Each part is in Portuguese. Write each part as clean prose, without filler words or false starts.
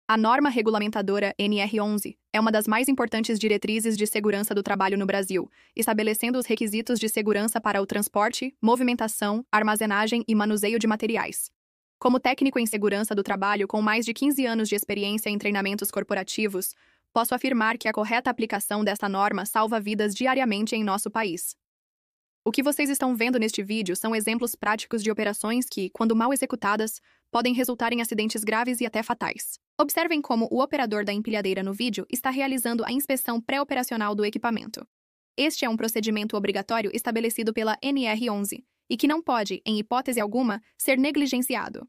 A norma regulamentadora NR11 é uma das mais importantes diretrizes de segurança do trabalho no Brasil, estabelecendo os requisitos de segurança para o transporte, movimentação, armazenagem e manuseio de materiais. Como técnico em segurança do trabalho com mais de 15 anos de experiência em treinamentos corporativos, posso afirmar que a correta aplicação desta norma salva vidas diariamente em nosso país. O que vocês estão vendo neste vídeo são exemplos práticos de operações que, quando mal executadas, podem resultar em acidentes graves e até fatais. Observem como o operador da empilhadeira no vídeo está realizando a inspeção pré-operacional do equipamento. Este é um procedimento obrigatório estabelecido pela NR11 e que não pode, em hipótese alguma, ser negligenciado.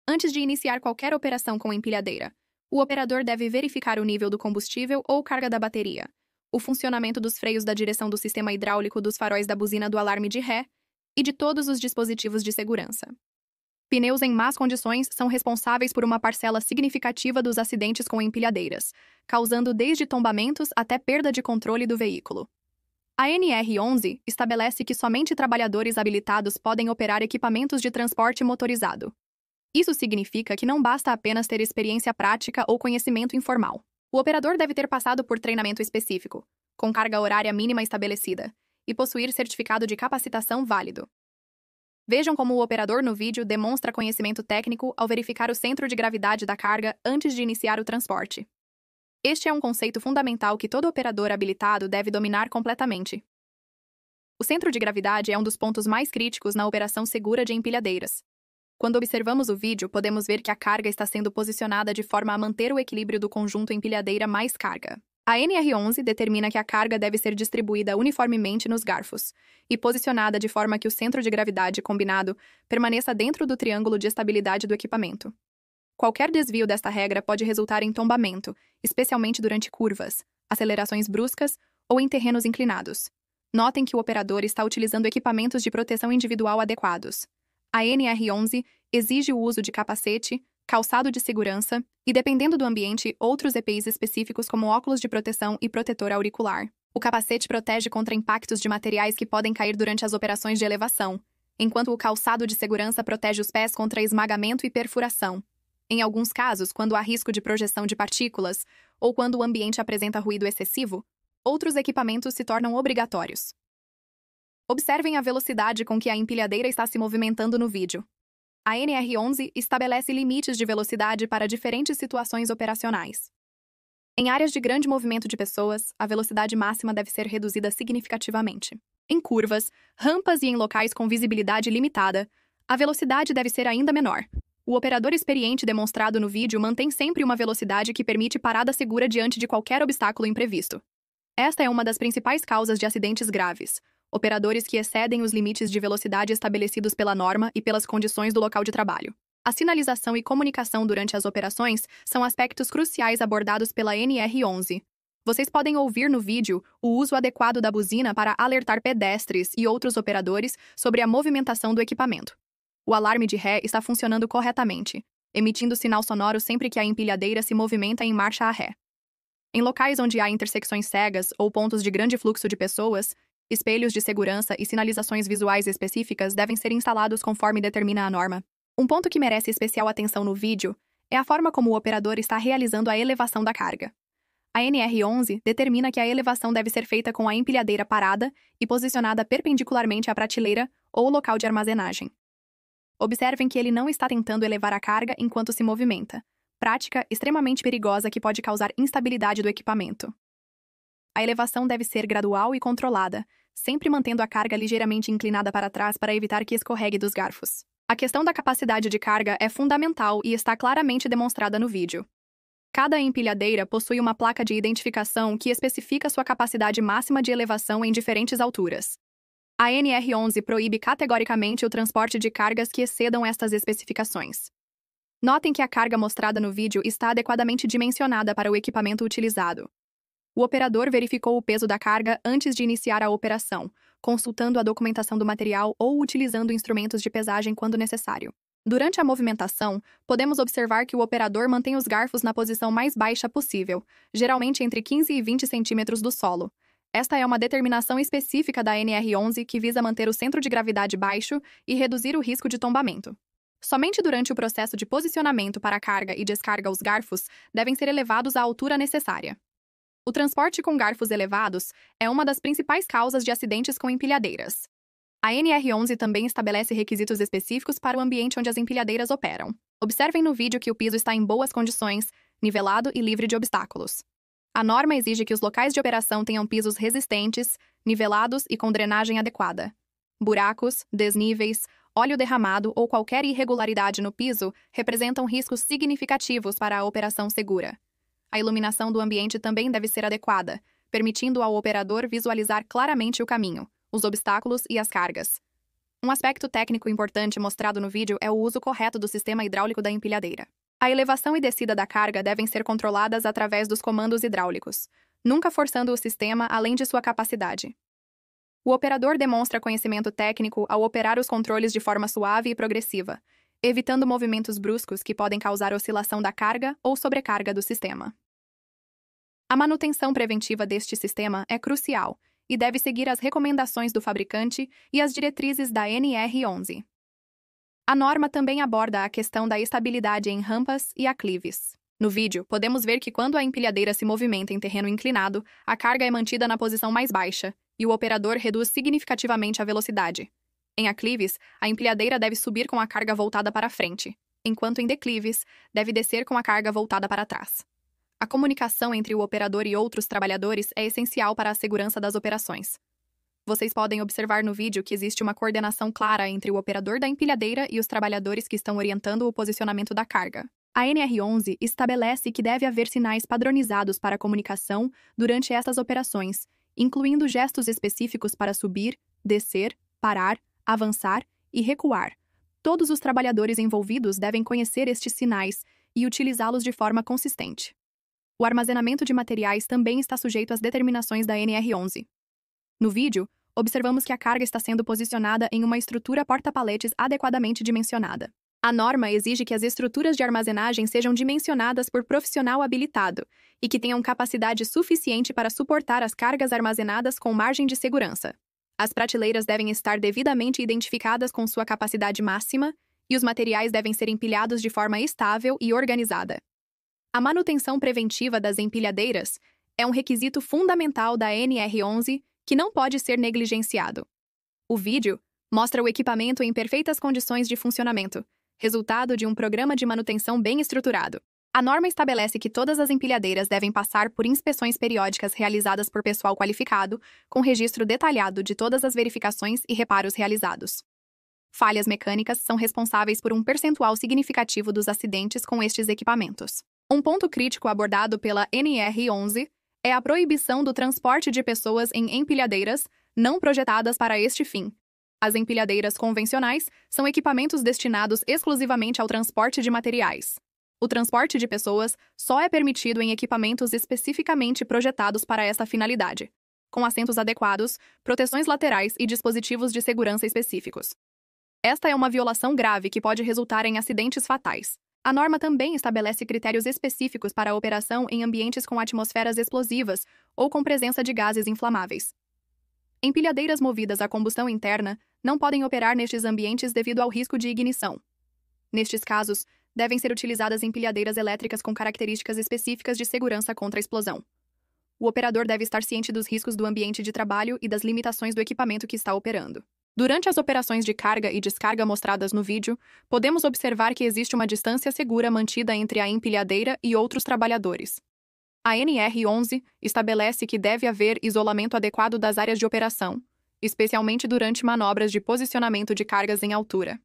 Antes de iniciar qualquer operação com empilhadeira, o operador deve verificar o nível do combustível ou carga da bateria, o funcionamento dos freios da direção do sistema hidráulico dos faróis da buzina do alarme de ré e de todos os dispositivos de segurança. Pneus em más condições são responsáveis por uma parcela significativa dos acidentes com empilhadeiras, causando desde tombamentos até perda de controle do veículo. A NR11 estabelece que somente trabalhadores habilitados podem operar equipamentos de transporte motorizado. Isso significa que não basta apenas ter experiência prática ou conhecimento informal. O operador deve ter passado por treinamento específico, com carga horária mínima estabelecida, e possuir certificado de capacitação válido. Vejam como o operador no vídeo demonstra conhecimento técnico ao verificar o centro de gravidade da carga antes de iniciar o transporte. Este é um conceito fundamental que todo operador habilitado deve dominar completamente. O centro de gravidade é um dos pontos mais críticos na operação segura de empilhadeiras. Quando observamos o vídeo, podemos ver que a carga está sendo posicionada de forma a manter o equilíbrio do conjunto empilhadeira mais carga. A NR11 determina que a carga deve ser distribuída uniformemente nos garfos e posicionada de forma que o centro de gravidade combinado permaneça dentro do triângulo de estabilidade do equipamento. Qualquer desvio desta regra pode resultar em tombamento, especialmente durante curvas, acelerações bruscas ou em terrenos inclinados. Notem que o operador está utilizando equipamentos de proteção individual adequados. A NR11 exige o uso de capacete, calçado de segurança e, dependendo do ambiente, outros EPIs específicos como óculos de proteção e protetor auricular. O capacete protege contra impactos de materiais que podem cair durante as operações de elevação, enquanto o calçado de segurança protege os pés contra esmagamento e perfuração. Em alguns casos, quando há risco de projeção de partículas ou quando o ambiente apresenta ruído excessivo, outros equipamentos se tornam obrigatórios. Observem a velocidade com que a empilhadeira está se movimentando no vídeo. A NR11 estabelece limites de velocidade para diferentes situações operacionais. Em áreas de grande movimento de pessoas, a velocidade máxima deve ser reduzida significativamente. Em curvas, rampas e em locais com visibilidade limitada, a velocidade deve ser ainda menor. O operador experiente demonstrado no vídeo mantém sempre uma velocidade que permite parada segura diante de qualquer obstáculo imprevisto. Esta é uma das principais causas de acidentes graves. Operadores que excedem os limites de velocidade estabelecidos pela norma e pelas condições do local de trabalho. A sinalização e comunicação durante as operações são aspectos cruciais abordados pela NR11. Vocês podem ouvir no vídeo o uso adequado da buzina para alertar pedestres e outros operadores sobre a movimentação do equipamento. O alarme de ré está funcionando corretamente, emitindo sinal sonoro sempre que a empilhadeira se movimenta em marcha a ré. Em locais onde há intersecções cegas ou pontos de grande fluxo de pessoas, espelhos de segurança e sinalizações visuais específicas devem ser instalados conforme determina a norma. Um ponto que merece especial atenção no vídeo é a forma como o operador está realizando a elevação da carga. A NR11 determina que a elevação deve ser feita com a empilhadeira parada e posicionada perpendicularmente à prateleira ou local de armazenagem. Observem que ele não está tentando elevar a carga enquanto se movimenta, prática extremamente perigosa que pode causar instabilidade do equipamento. A elevação deve ser gradual e controlada, sempre mantendo a carga ligeiramente inclinada para trás para evitar que escorregue dos garfos. A questão da capacidade de carga é fundamental e está claramente demonstrada no vídeo. Cada empilhadeira possui uma placa de identificação que especifica sua capacidade máxima de elevação em diferentes alturas. A NR11 proíbe categoricamente o transporte de cargas que excedam estas especificações. Notem que a carga mostrada no vídeo está adequadamente dimensionada para o equipamento utilizado. O operador verificou o peso da carga antes de iniciar a operação, consultando a documentação do material ou utilizando instrumentos de pesagem quando necessário. Durante a movimentação, podemos observar que o operador mantém os garfos na posição mais baixa possível, geralmente entre 15 e 20 centímetros do solo. Esta é uma determinação específica da NR11 que visa manter o centro de gravidade baixo e reduzir o risco de tombamento. Somente durante o processo de posicionamento para a carga e descarga os garfos devem ser elevados à altura necessária. O transporte com garfos elevados é uma das principais causas de acidentes com empilhadeiras. A NR11 também estabelece requisitos específicos para o ambiente onde as empilhadeiras operam. Observem no vídeo que o piso está em boas condições, nivelado e livre de obstáculos. A norma exige que os locais de operação tenham pisos resistentes, nivelados e com drenagem adequada. Buracos, desníveis, óleo derramado ou qualquer irregularidade no piso representam riscos significativos para a operação segura. A iluminação do ambiente também deve ser adequada, permitindo ao operador visualizar claramente o caminho, os obstáculos e as cargas. Um aspecto técnico importante mostrado no vídeo é o uso correto do sistema hidráulico da empilhadeira. A elevação e descida da carga devem ser controladas através dos comandos hidráulicos, nunca forçando o sistema além de sua capacidade. O operador demonstra conhecimento técnico ao operar os controles de forma suave e progressiva, evitando movimentos bruscos que podem causar oscilação da carga ou sobrecarga do sistema. A manutenção preventiva deste sistema é crucial e deve seguir as recomendações do fabricante e as diretrizes da NR11. A norma também aborda a questão da estabilidade em rampas e aclives. No vídeo, podemos ver que quando a empilhadeira se movimenta em terreno inclinado, a carga é mantida na posição mais baixa e o operador reduz significativamente a velocidade. Em aclives, a empilhadeira deve subir com a carga voltada para frente, enquanto em declives, deve descer com a carga voltada para trás. A comunicação entre o operador e outros trabalhadores é essencial para a segurança das operações. Vocês podem observar no vídeo que existe uma coordenação clara entre o operador da empilhadeira e os trabalhadores que estão orientando o posicionamento da carga. A NR11 estabelece que deve haver sinais padronizados para a comunicação durante estas operações, incluindo gestos específicos para subir, descer, parar, avançar e recuar. Todos os trabalhadores envolvidos devem conhecer estes sinais e utilizá-los de forma consistente. O armazenamento de materiais também está sujeito às determinações da NR11. No vídeo, observamos que a carga está sendo posicionada em uma estrutura porta-paletes adequadamente dimensionada. A norma exige que as estruturas de armazenagem sejam dimensionadas por profissional habilitado e que tenham capacidade suficiente para suportar as cargas armazenadas com margem de segurança. As prateleiras devem estar devidamente identificadas com sua capacidade máxima e os materiais devem ser empilhados de forma estável e organizada. A manutenção preventiva das empilhadeiras é um requisito fundamental da NR11 que não pode ser negligenciado. O vídeo mostra o equipamento em perfeitas condições de funcionamento, resultado de um programa de manutenção bem estruturado. A norma estabelece que todas as empilhadeiras devem passar por inspeções periódicas realizadas por pessoal qualificado, com registro detalhado de todas as verificações e reparos realizados. Falhas mecânicas são responsáveis por um percentual significativo dos acidentes com estes equipamentos. Um ponto crítico abordado pela NR11 é a proibição do transporte de pessoas em empilhadeiras não projetadas para este fim. As empilhadeiras convencionais são equipamentos destinados exclusivamente ao transporte de materiais. O transporte de pessoas só é permitido em equipamentos especificamente projetados para esta finalidade, com assentos adequados, proteções laterais e dispositivos de segurança específicos. Esta é uma violação grave que pode resultar em acidentes fatais. A norma também estabelece critérios específicos para a operação em ambientes com atmosferas explosivas ou com presença de gases inflamáveis. Empilhadeiras movidas a combustão interna não podem operar nestes ambientes devido ao risco de ignição. Nestes casos, devem ser utilizadas empilhadeiras elétricas com características específicas de segurança contra a explosão. O operador deve estar ciente dos riscos do ambiente de trabalho e das limitações do equipamento que está operando. Durante as operações de carga e descarga mostradas no vídeo, podemos observar que existe uma distância segura mantida entre a empilhadeira e outros trabalhadores. A NR11 estabelece que deve haver isolamento adequado das áreas de operação, especialmente durante manobras de posicionamento de cargas em altura.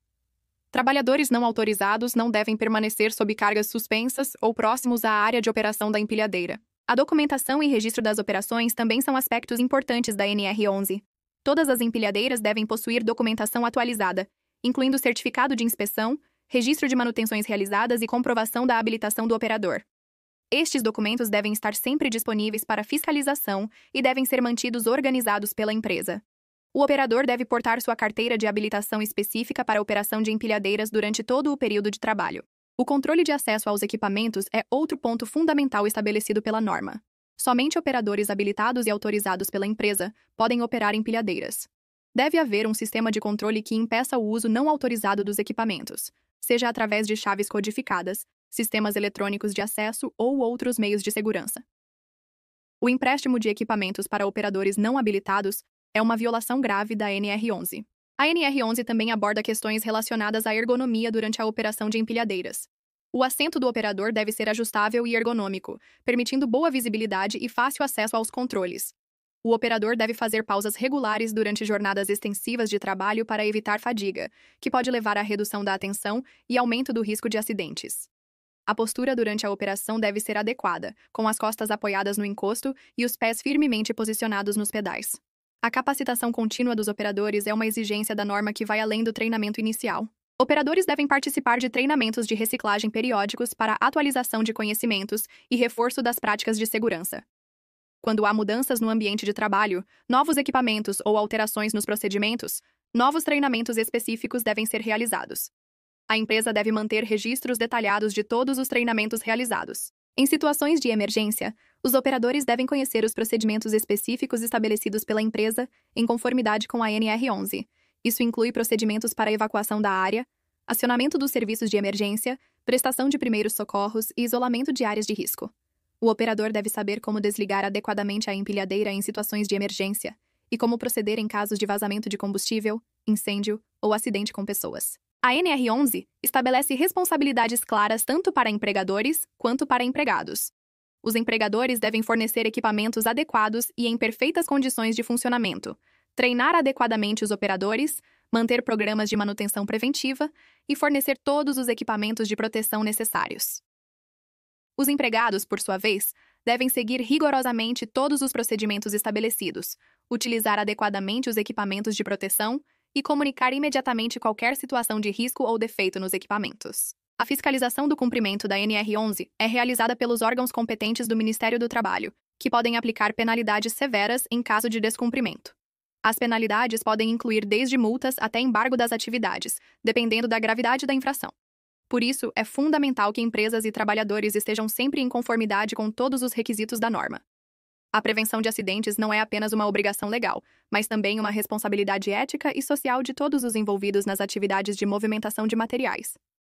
Trabalhadores não autorizados não devem permanecer sob cargas suspensas ou próximos à área de operação da empilhadeira. A documentação e registro das operações também são aspectos importantes da NR11. Todas as empilhadeiras devem possuir documentação atualizada, incluindo certificado de inspeção, registro de manutenções realizadas e comprovação da habilitação do operador. Estes documentos devem estar sempre disponíveis para fiscalização e devem ser mantidos organizados pela empresa. O operador deve portar sua carteira de habilitação específica para a operação de empilhadeiras durante todo o período de trabalho. O controle de acesso aos equipamentos é outro ponto fundamental estabelecido pela norma. Somente operadores habilitados e autorizados pela empresa podem operar empilhadeiras. Deve haver um sistema de controle que impeça o uso não autorizado dos equipamentos, seja através de chaves codificadas, sistemas eletrônicos de acesso ou outros meios de segurança. O empréstimo de equipamentos para operadores não habilitados é uma violação grave da NR11. A NR11 também aborda questões relacionadas à ergonomia durante a operação de empilhadeiras. O assento do operador deve ser ajustável e ergonômico, permitindo boa visibilidade e fácil acesso aos controles. O operador deve fazer pausas regulares durante jornadas extensivas de trabalho para evitar fadiga, que pode levar à redução da atenção e aumento do risco de acidentes. A postura durante a operação deve ser adequada, com as costas apoiadas no encosto e os pés firmemente posicionados nos pedais. A capacitação contínua dos operadores é uma exigência da norma que vai além do treinamento inicial. Operadores devem participar de treinamentos de reciclagem periódicos para atualização de conhecimentos e reforço das práticas de segurança. Quando há mudanças no ambiente de trabalho, novos equipamentos ou alterações nos procedimentos, novos treinamentos específicos devem ser realizados. A empresa deve manter registros detalhados de todos os treinamentos realizados. Em situações de emergência, os operadores devem conhecer os procedimentos específicos estabelecidos pela empresa em conformidade com a NR11. Isso inclui procedimentos para evacuação da área, acionamento dos serviços de emergência, prestação de primeiros socorros e isolamento de áreas de risco. O operador deve saber como desligar adequadamente a empilhadeira em situações de emergência e como proceder em casos de vazamento de combustível, incêndio ou acidente com pessoas. A NR11 estabelece responsabilidades claras tanto para empregadores quanto para empregados. Os empregadores devem fornecer equipamentos adequados e em perfeitas condições de funcionamento, treinar adequadamente os operadores, manter programas de manutenção preventiva e fornecer todos os equipamentos de proteção necessários. Os empregados, por sua vez, devem seguir rigorosamente todos os procedimentos estabelecidos, utilizar adequadamente os equipamentos de proteção e comunicar imediatamente qualquer situação de risco ou defeito nos equipamentos. A fiscalização do cumprimento da NR11 é realizada pelos órgãos competentes do Ministério do Trabalho, que podem aplicar penalidades severas em caso de descumprimento. As penalidades podem incluir desde multas até embargo das atividades, dependendo da gravidade da infração. Por isso, é fundamental que empresas e trabalhadores estejam sempre em conformidade com todos os requisitos da norma. A prevenção de acidentes não é apenas uma obrigação legal, mas também uma responsabilidade ética e social de todos os envolvidos nas atividades de movimentação de materiais.